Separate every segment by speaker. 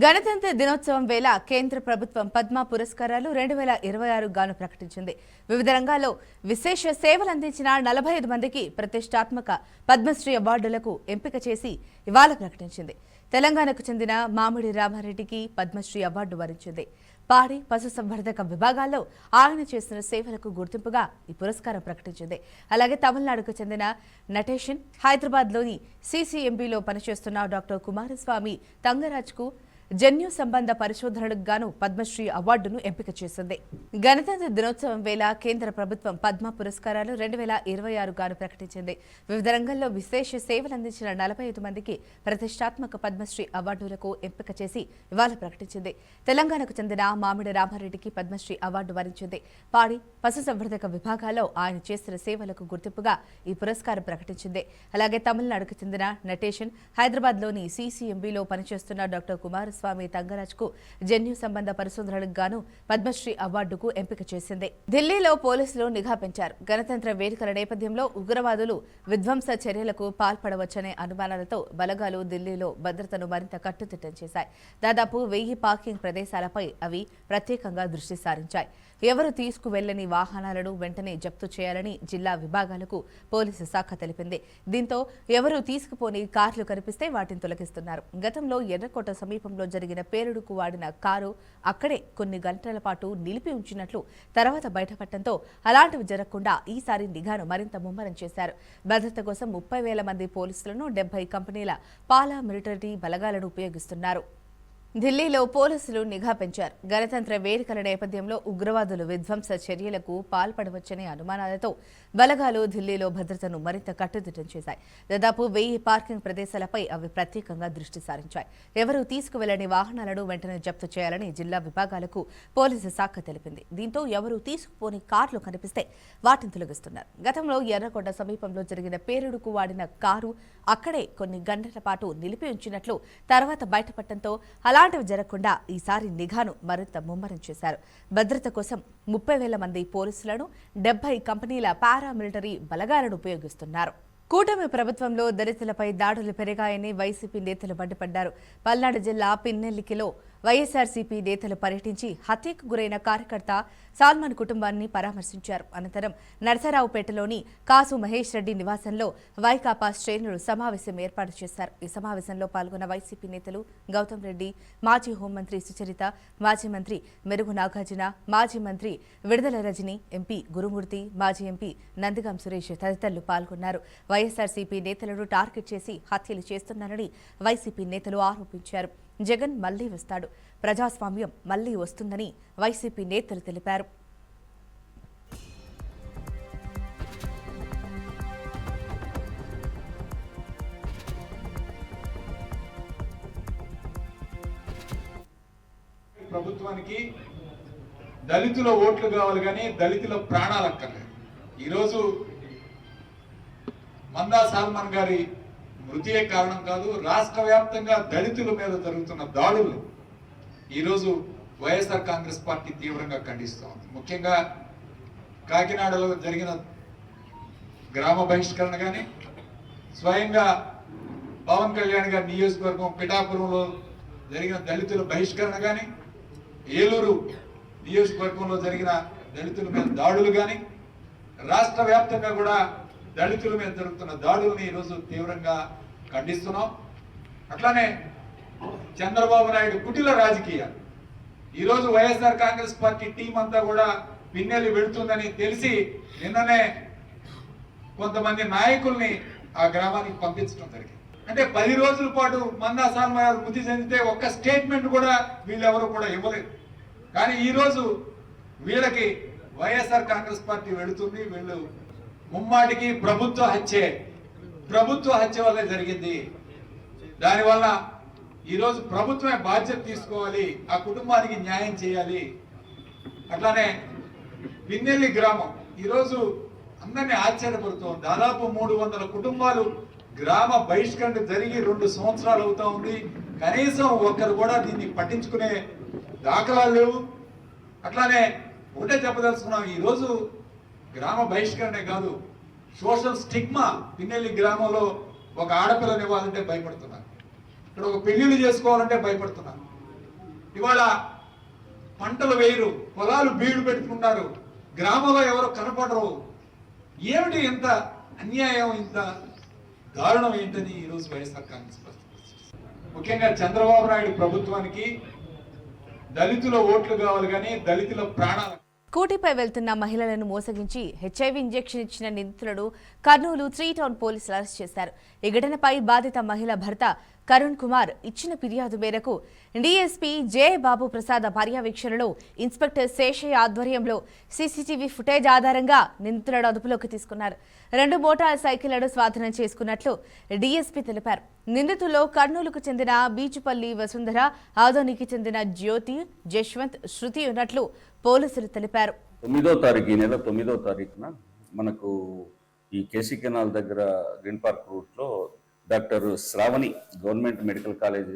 Speaker 1: గణతంత్ర దినోత్సవం వేళ కేంద్ర ప్రభుత్వం పద్మ పురస్కారాలు 2026 గాను ప్రకటించింది. వివిధ రంగాల్లో విశేష సేవలందించిన 45 మందికి ప్రతిష్టాత్మక పద్మశ్రీ అవార్డులకు ఎంపిక చేసి ఇవాళ ప్రకటించింది. తెలంగాణకు చెందిన మామిడి రామారెడ్డికి పద్మశ్రీ అవార్డు వరించింది. పాడి పశుసంవర్ధక విభాగాల్లో ఆయన చేసిన సేవలకు గుర్తింపుగా ఈ పురస్కారం ప్రకటించింది. అలాగే తమిళనాడుకు చెందిన నటేషన్, హైదరాబాద్లోని సీసీఎంబీలో పనిచేస్తున్న డాక్టర్ కుమారస్వామి తంగరాజ్కు జన్యు సంబంధ పరిశోధనలకు గాను పద్మశ్రీ అవార్డును ఎంపిక చేసింది. గణతంత్ర దినోత్సవం వేళ కేంద్ర ప్రభుత్వం పద్మ పురస్కారాలు 2026 గాను ప్రకటించింది. వివిధ రంగాల్లో విశేష సేవలందించిన 45 మందికి ప్రతిష్టాత్మక పద్మశ్రీ అవార్డులకు ఎంపిక చేసి ఇవాళ ప్రకటించింది. తెలంగాణకు చెందిన మామిడి రామారెడ్డికి పద్మశ్రీ అవార్డు వరించింది. పాడి పశుసంవర్ధక విభాగాల్లో ఆయన చేసిన సేవలకు గుర్తింపుగా ఈ పురస్కారం ప్రకటించింది. అలాగే తమిళనాడుకు చెందిన నటేషన్, హైదరాబాద్లోని సీసీఎంబీలో పనిచేస్తున్న డాక్టర్ కుమారస్వామి తంగరాజ్కు జన్యు సంబంధ పరిశోధనలకు గాను పద్మశ్రీ అవార్డుకు ఎంపిక చేసింది. ఢిల్లీలో పోలీసులు నిఘా పెంచారు. గణతంత్ర వేడుకల నేపథ్యంలో ఉగ్రవాదులు విధ్వంస చర్యలకు పాల్పడవచ్చనే అనుమానాలతో బలగాలు ఢిల్లీలో భద్రతను మరింత కట్టుదిట్టం చేశాయి. దాదాపు 1000 పార్కింగ్ ప్రదేశాలపై అవి ప్రత్యేకంగా దృష్టి సారించాయి. ఎవరు తీసుకువెళ్లని వాహనాలను వెంటనే జప్తు చేయాలని జిల్లా విభాగాలకు పోలీసు శాఖ తెలిపింది. దీంతో ఎవరు తీసుకుపోని కార్లు కనిపిస్తే వాటిని తొలగిస్తున్నారు. గతంలో ఎర్రకోట సమీపంలో జరిగిన పేలుడుకు వాడిన కారు అక్కడే కొన్ని గంటల పాటు నిలిపి ఉంచినట్లు తర్వాత బయటపడటంతో అలాంటివి జరగకుండా ఈసారి నిఘాను మరింత ముమ్మరం చేశారు. భద్రత కోసం 30,000 మంది పోలీసులను 70 కంపెనీల పాలా మిలిటరీ బలగాలను ఉపయోగిస్తున్నారు. ఢిల్లీలో పోలీసులు నిఘా పెంచారు. గణతంత్ర వేడుకల నేపథ్యంలో ఉగ్రవాదులు విధ్వంస చర్యలకు పాల్పడవచ్చనే అనుమానాలతో బలగాలు ఢిల్లీలో భద్రతను మరింత కట్టుదిట్టం చేశాయి. దాదాపు 1000 పార్కింగ్ ప్రదేశాలపై అవి ప్రత్యేకంగా దృష్టి సారించాయి. ఎవరూ తీసుకువెళ్లని వాహనాలను వెంటనే జప్తు చేయాలని జిల్లా విభాగాలకు పోలీసు శాఖ తెలిపింది. దీంతో ఎవరూ తీసుకుపోని కార్లు కనిపిస్తే వాటిని తొలగిస్తున్నారు. గతంలో ఎర్రకోట సమీపంలో జరిగిన పేలుడుకు వాడిన కారు అక్కడే కొన్ని గంటల పాటు నిలిపి ఉంచినట్లు తర్వాత బయటపడటంతో అలాంటివి జరగకుండా ఈసారి నిఘాను మరింత ముమ్మరం చేశారు. భద్రత కోసం 30,000 మంది పోలీసులను 70 కంపెనీల పారామిలిటరీ బలగాలను ఉపయోగిస్తున్నారు. కూటమి ప్రభుత్వంలో దళితులపై దాడులు పెరిగాయని వైసీపీ నేతలు మండిపడ్డారు. పల్నాడు జిల్లా పిన్నెల్లికిలో వైఎస్ఆర్సీపీ నేతలు పర్యటించి హత్యకు గురైన కార్యకర్త సాల్మన్ కుటుంబాన్ని పరామర్శించారు. అనంతరం నరసరావుపేటలోని కాసు మహేష్ రెడ్డి నివాసంలో వైకాపా శ్రేణులు సమావేశం ఏర్పాటు చేశారు. ఈ సమావేశంలో పాల్గొన్న వైసీపీ నేతలు గౌతమ్ రెడ్డి, మాజీ హోంమంత్రి సుచరిత, మాజీ మంత్రి మెరుగు నాగార్జున, మాజీ మంత్రి విడుదల రజని, ఎంపీ గురుమూర్తి, మాజీ ఎంపీ నందిగాం సురేష్ తదితరులు పాల్గొన్నారు. వైఎస్ఆర్సీపీ నేతలను టార్గెట్ చేసి హత్యలు చేస్తున్నారని వైసీపీ నేతలు ఆరోపించారు. జగన్ మళ్లీ వస్తాడు, ప్రజాస్వామ్యం మళ్లీ వస్తుందని వైసీపీ నేతలు తెలిపారు.
Speaker 2: ప్రభుత్వానికి దళితుల ఓట్లు కావాలి కానీ దళితుల ప్రాణాలు అక్కర్లేదు. ఈరోజు మందా సాల్మన్ గారి మృతియే కారణం కాదు, రాష్ట్ర వ్యాప్తంగా దళితుల మీద జరుగుతున్న దాడులు ఈరోజు వైఎస్ఆర్ కాంగ్రెస్ పార్టీ తీవ్రంగా ఖండిస్తోంది. ముఖ్యంగా కాకినాడలో జరిగిన గ్రామ బహిష్కరణ కానీ, స్వయంగా పవన్ కళ్యాణ్ గారి నియోజకవర్గం పిఠాపురంలో జరిగిన దళితుల బహిష్కరణ కానీ, ఏలూరు నియోజకవర్గంలో జరిగిన దళితుల మీద దాడులు కానీ, రాష్ట్ర వ్యాప్తంగా కూడా దళితుల మీద జరుగుతున్న దాడుల్ని ఈరోజు తీవ్రంగా ఖండిస్తున్నాం. అట్లానే చంద్రబాబు నాయుడు కుటిల రాజకీయాలు ఈరోజు వైఎస్ఆర్ కాంగ్రెస్ పార్టీ టీం అంతా కూడా పిన్నెల్లి వెళుతుందని తెలిసి నిన్ననే కొంతమంది నాయకుల్ని ఆ గ్రామానికి పంపించడం జరిగింది. అంటే 10 రోజుల పాటు మందా సాల్మన్ మృతి చెందితే ఒక్క స్టేట్మెంట్ కూడా వీళ్ళెవరూ కూడా ఇవ్వలేదు. కానీ ఈరోజు వీళ్ళకి వైఎస్ఆర్ కాంగ్రెస్ పార్టీ వెళుతుంది. వీళ్ళు ముమ్మాటికి ప్రభుత్వ హత్య వల్ల జరిగింది. దానివల్ల ఈరోజు ప్రభుత్వమే బాధ్యత తీసుకోవాలి, ఆ కుటుంబానికి న్యాయం చేయాలి. అట్లానే పిన్నెల్లి గ్రామం ఈరోజు అందరినీ ఆశ్చర్యపడుతోంది. దాదాపు 300 కుటుంబాలు గ్రామ బహిష్కరణ జరిగి 2 సంవత్సరాలు అవుతా ఉంది. కనీసం ఒక్కరు కూడా దీన్ని పట్టించుకునే దాఖలాలు లేవు. అట్లానే ఒకటే చెప్పదలుచుకున్నాం, ఈరోజు గ్రామ బహిష్కరణే కాదు, సోషల్ స్టిగ్మా. పిన్నెల్లి గ్రామంలో ఒక ఆడపిల్లని ఇవ్వాలంటే భయపడుతున్నారు, ఇక్కడ ఒక పెళ్లిళ్ళు చేసుకోవాలంటే భయపడుతున్నారు. ఇవాళ పంటలు వేయరు, పొలాలు బీడు పెట్టుకున్నారు, గ్రామంలో ఎవరు కనపడరు. ఏమిటి ఇంత అన్యాయం, ఇంత దారుణం ఏంటని ఈరోజు వైఎస్ఆర్ కాంగ్రెస్ పార్టీ ముఖ్యంగా చంద్రబాబు నాయుడు ప్రభుత్వానికి దళితుల ఓట్లు కావాలి కానీ దళితుల ప్రాణాలు.
Speaker 1: స్కూటీపై వెళ్తున్న మహిళలను మోసగించి హెచ్ఐవి ఇంజెక్షన్ ఇచ్చిన నిందితులను కర్నూలు 3 టౌన్ పోలీసులు అరెస్ట్ చేశారు. ఈ ఘటనపై బాధిత మహిళ భర్త కరుణ్ కుమార్ ఇచ్చిన ఫిర్యాదు మేరకు డీఎస్పీ జె బాబు ప్రసాద్ పర్యవేక్షణలో ఇన్స్పెక్టర్ శేషయ్య ఆధ్వర్యంలో సీసీటీవీ ఫుటేజ్ ఆధారంగా నిందితులను అదుపులోకి తీసుకున్నారు. 2 మోటార్ సైకిళ్లను స్వాధీనం చేసుకున్నట్లు డీఎస్పీ తెలిపారు. నిందితుల్లో కర్నూలుకు చెందిన బీచుపల్లి వసుంధర, ఆదోనికి చెందిన జ్యోతి, జశ్వంత్, శృతి ఉన్నట్లు పోలీసులు తెలిపారు.
Speaker 3: 9వ తారీఖు, ఈ నెల 9వ తారీఖున మనకు ఈ కేసీ కెనాల్ దగ్గర గ్రీన్ పార్క్ రూట్లో doctor Sravani government medical college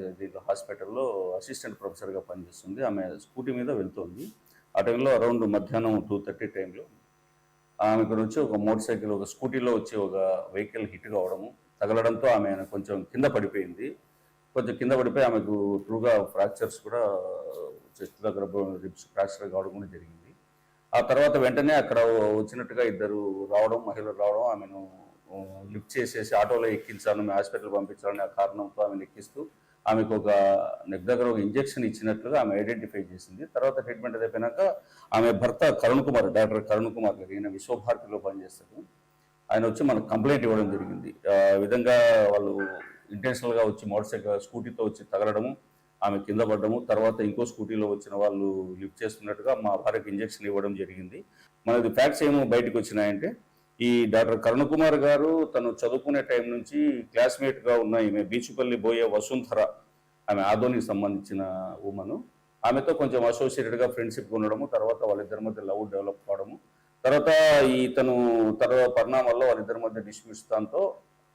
Speaker 3: హాస్పిటల్లో అసిస్టెంట్ ప్రొఫెసర్గా పనిచేస్తుంది. ఆమె స్కూటీ మీద వెళ్తుంది. ఆ టైంలో అరౌండ్ మధ్యాహ్నం 2:30 టైంలో ఆమె ఇక్కడ వచ్చి ఒక మోటార్ సైకిల్, ఒక స్కూటీలో వచ్చి ఒక వెహికల్ హిట్ కావడము, తగలడంతో ఆమె కొంచెం కింద పడిపోయింది. కొంచెం కింద పడిపోయి ఆమెకు ట్రూగా ఫ్రాక్చర్స్ కూడా, చెస్ట్ దగ్గర రిబ్స్ ఫ్రాక్చర్ కావడం కూడా జరిగింది. ఆ తర్వాత వెంటనే అక్కడ వచ్చినట్టుగా ఇద్దరు రావడం, మహిళలు రావడం, ఆమెను లిఫ్ట్ చేసేసి ఆటోలో ఎక్కించాను, మేము హాస్పిటల్ పంపించాలని ఆ కారణంతో ఆమెను ఎక్కిస్తూ ఆమెకు ఒక నెక్ దగ్గర ఒక ఇంజెక్షన్ ఇచ్చినట్లుగా ఆమె ఐడెంటిఫై చేసింది. తర్వాత ట్రీట్మెంట్ అయిపోయినాక ఆమె భర్త కరుణ్ కుమార్, డాక్టర్ కరుణ్ కుమార్ గారు, ఈయన విశ్వభారతిలో పనిచేస్తారు, ఆయన వచ్చి మనకు కంప్లైంట్ ఇవ్వడం జరిగింది. ఈ విధంగా వాళ్ళు ఇంటెన్షనల్గా వచ్చి మోటార్ సైకిల్ స్కూటీతో వచ్చి తగలడము, ఆమె కింద పడ్డము, తర్వాత ఇంకో స్కూటీలో వచ్చిన వాళ్ళు లిఫ్ట్ చేస్తున్నట్టుగా మా భార్యకు ఇంజెక్షన్ ఇవ్వడం జరిగింది. మనది ఫ్యాక్ట్స్ ఏమో బయటకు వచ్చినాయంటే, ఈ డాక్టర్ కరుణ్ కుమార్ గారు తను చదువుకునే టైం నుంచి క్లాస్మేట్గా ఉన్న ఈమె బీచుపల్లి బోయే వసుంధర, ఆమె ఆదోనికి సంబంధించిన ఉమెను, ఆమెతో కొంచెం అసోసియేటెడ్గా ఫ్రెండ్షిప్ ఉండడము, తర్వాత వాళ్ళిద్దరి మధ్య లవ్ డెవలప్ కావడము, తర్వాత తర్వాత పరిణామాల్లో వాళ్ళిద్దరి మధ్య డిస్ప్యూట్స్, దాంతో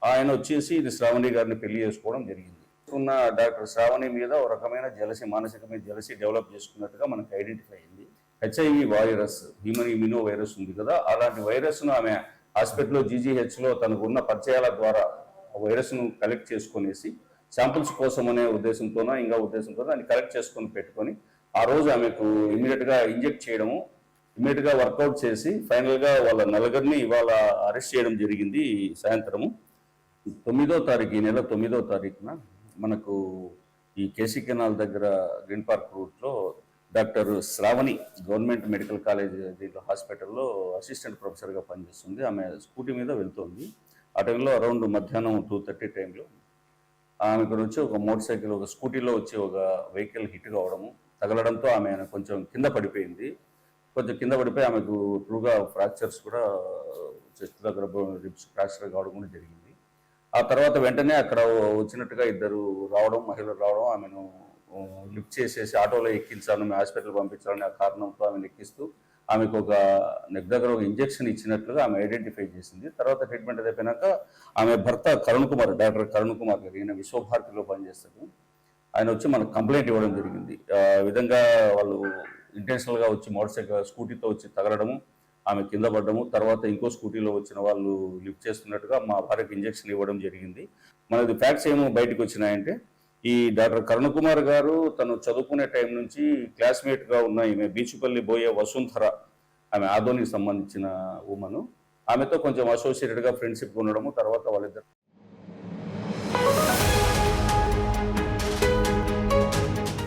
Speaker 3: ఆయన వచ్చేసి ఇది శ్రావణి గారిని పెళ్లి చేసుకోవడం జరిగింది. ఉన్న డాక్టర్ శ్రావణి మీద ఒక రకమైన జలసి, మానసికమైన జలసి డెవలప్ చేసుకున్నట్టుగా మనకు ఐడెంటిఫై అయింది. HIV virus, human immuno virus ఉంది కదా, అలాంటి వైరస్ను ఆమె హాస్పిటల్లో జీజీహెచ్లో తనకు ఉన్న పరిచయాల ద్వారా ఆ వైరస్ను కలెక్ట్ చేసుకునేసి శాంపుల్స్ కోసం అనే ఉద్దేశంతోనో ఇంకా ఉద్దేశంతో దాన్ని కలెక్ట్ చేసుకొని పెట్టుకొని ఆ రోజు ఆమెకు ఇమీడియట్గా ఇంజెక్ట్ చేయడము, ఇమీడియట్గా వర్కౌట్ చేసి ఫైనల్గా వాళ్ళ నలుగురిని ఇవాళ అరెస్ట్ చేయడం జరిగింది. సాయంత్రము 9వ తారీఖు, ఈ నెల 9వ తారీఖున మనకు ఈ కేసీ కెనాల్ దగ్గర గ్రీన్ పార్క్ రూట్లో doctor Sravani government medical college హాస్పిటల్లో అసిస్టెంట్ ప్రొఫెసర్గా పనిచేస్తుంది. ఆమె స్కూటీ మీద వెళ్తుంది. ఆ టైంలో అరౌండ్ మధ్యాహ్నం 2:30 టైంలో ఆమె ఇక్కడ వచ్చి ఒక మోటార్ సైకిల్, ఒక స్కూటీలో వచ్చి ఒక వెహికల్ హిట్ కావడము, తగలడంతో ఆమె కొంచెం కింద పడిపోయింది. కొంచెం కింద పడిపోయి ఆమెకు ట్రూగా ఫ్రాక్చర్స్ కూడా, చెస్ట్ దగ్గర రిబ్స్ ఫ్రాక్చర్ కావడం కూడా జరిగింది. ఆ తర్వాత వెంటనే అక్కడ వచ్చినట్టుగా ఇద్దరు రావడం, మహిళలు రావడం, ఆమెను లిఫ్ట్ చేసేసి ఆటోలో ఎక్కించాను, మేము హాస్పిటల్ పంపించాలని ఆ కారణంతో ఆమెను ఎక్కిస్తూ ఆమెకు ఒక నెక్ దగ్గర ఒక ఇంజెక్షన్ ఇచ్చినట్లుగా ఆమె ఐడెంటిఫై చేసింది. తర్వాత ట్రీట్మెంట్ అయిపోయినాక ఆమె భర్త కరుణ్ కుమార్, డాక్టర్ కరుణ్ కుమార్ గారు, ఈయన విశ్వభారతిలో పనిచేస్తారు, ఆయన వచ్చి మనకు కంప్లైంట్ ఇవ్వడం జరిగింది. ఈ విధంగా వాళ్ళు ఇంటెన్షనల్గా వచ్చి మోటార్ సైకిల్ స్కూటీతో వచ్చి తగలడము, ఆమె కింద పడ్డము, తర్వాత ఇంకో స్కూటీలో వచ్చిన వాళ్ళు లిఫ్ట్ చేస్తున్నట్టుగా మా భార్యకు ఇంజెక్షన్ ఇవ్వడం జరిగింది. మనది ఫ్యాక్ట్స్ ఏమో బయటకు వచ్చినాయంటే, ఈ డాక్టర్ కరుణ్ కుమార్ గారు తను చదువుకునే టైం నుంచి క్లాస్మేట్గా ఉన్న ఈమె బీచుపల్లి బోయే వసుంధర, ఆమె ఆదోనికి సంబంధించిన ఉమెను, ఆమెతో కొంచెం అసోసియేటెడ్గా ఫ్రెండ్షిప్ ఉండడము, తర్వాత వాళ్ళిద్దరు